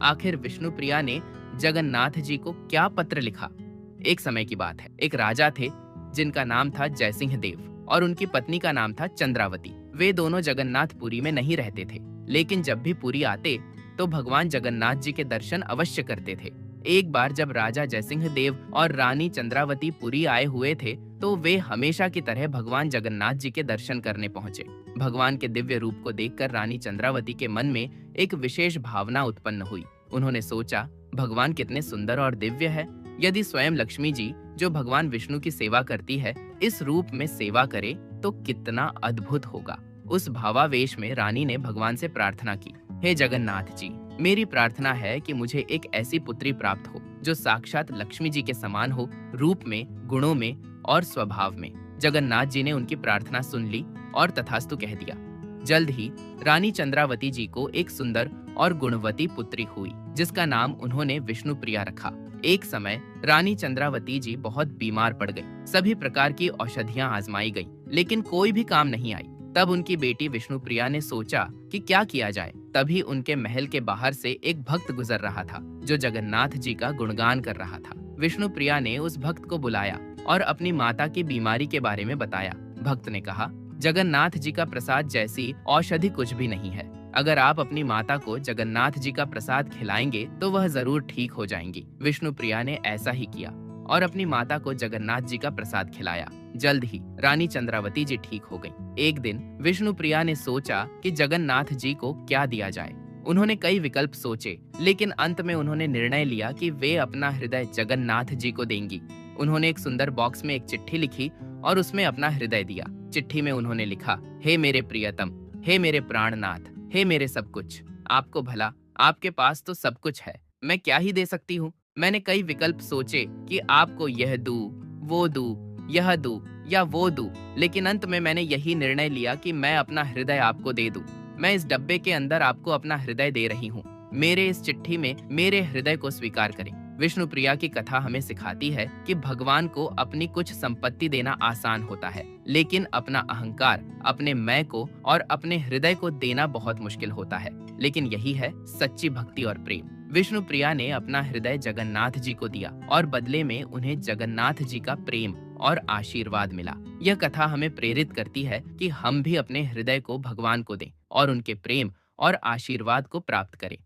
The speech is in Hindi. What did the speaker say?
आखिर विष्णुप्रिया ने जगन्नाथ जी को क्या पत्र लिखा? एक समय की बात है। एक राजा थे जिनका नाम था जयसिंह देव और उनकी पत्नी का नाम था चंद्रावती। वे दोनों जगन्नाथपुरी में नहीं रहते थे, लेकिन जब भी पुरी आते तो भगवान जगन्नाथ जी के दर्शन अवश्य करते थे। एक बार जब राजा जयसिंह देव और रानी चंद्रावती पुरी आए हुए थे, तो वे हमेशा की तरह भगवान जगन्नाथ जी के दर्शन करने पहुंचे। भगवान के दिव्य रूप को देखकर रानी चंद्रावती के मन में एक विशेष भावना उत्पन्न हुई। उन्होंने सोचा, भगवान कितने सुंदर और दिव्य है। यदि स्वयं लक्ष्मी जी, जो भगवान विष्णु की सेवा करती है, इस रूप में सेवा करे तो कितना अद्भुत होगा। उस भावावेश में रानी ने भगवान से प्रार्थना की, हे जगन्नाथ जी, मेरी प्रार्थना है कि मुझे एक ऐसी पुत्री प्राप्त हो जो साक्षात लक्ष्मी जी के समान हो, रूप में, गुणों में और स्वभाव में। जगन्नाथ जी ने उनकी प्रार्थना सुन ली और तथास्तु कह दिया। जल्द ही रानी चंद्रावती जी को एक सुंदर और गुणवती पुत्री हुई, जिसका नाम उन्होंने विष्णुप्रिया रखा। एक समय रानी चंद्रावती जी बहुत बीमार पड़ गई। सभी प्रकार की औषधियां आजमाई गई, लेकिन कोई भी काम नहीं आई। तब उनकी बेटी विष्णुप्रिया ने सोचा कि क्या किया जाए। तभी उनके महल के बाहर से एक भक्त गुजर रहा था, जो जगन्नाथ जी का गुणगान कर रहा था। विष्णुप्रिया ने उस भक्त को बुलाया और अपनी माता की बीमारी के बारे में बताया। भक्त ने कहा, जगन्नाथ जी का प्रसाद जैसी औषधि कुछ भी नहीं है। अगर आप अपनी माता को जगन्नाथ जी का प्रसाद खिलाएंगे तो वह जरूर ठीक हो जाएंगी। विष्णुप्रिया ने ऐसा ही किया और अपनी माता को जगन्नाथ जी का प्रसाद खिलाया। जल्द ही रानी चंद्रावती जी ठीक हो गईं। एक दिन विष्णुप्रिया ने सोचा कि जगन्नाथ जी को क्या दिया जाए। उन्होंने कई विकल्प सोचे, लेकिन अंत में उन्होंने निर्णय लिया कि वे अपना हृदय जगन्नाथ जी को देंगी। उन्होंने एक सुंदर बॉक्स में एक चिट्ठी लिखी और उसमें अपना हृदय दिया। चिट्ठी में उन्होंने लिखा, हे मेरे प्रियतम, हे मेरे प्राणनाथ, हे मेरे सब कुछ, आपको भला, आपके पास तो सब कुछ है, मैं क्या ही दे सकती हूँ। मैंने कई विकल्प सोचे कि आपको यह दूं, वो दूं, यह दूं या वो दूं, लेकिन अंत में मैंने यही निर्णय लिया कि मैं अपना हृदय आपको दे दूं। मैं इस डब्बे के अंदर आपको अपना हृदय दे रही हूँ। मेरे इस चिट्ठी में मेरे हृदय को स्वीकार करें। विष्णुप्रिया की कथा हमें सिखाती है कि भगवान को अपनी कुछ संपत्ति देना आसान होता है, लेकिन अपना अहंकार, अपने मैं को और अपने हृदय को देना बहुत मुश्किल होता है। लेकिन यही है सच्ची भक्ति और प्रेम। विष्णुप्रिया ने अपना हृदय जगन्नाथ जी को दिया और बदले में उन्हें जगन्नाथ जी का प्रेम और आशीर्वाद मिला। यह कथा हमें प्रेरित करती है कि हम भी अपने हृदय को भगवान को दें और उनके प्रेम और आशीर्वाद को प्राप्त करें।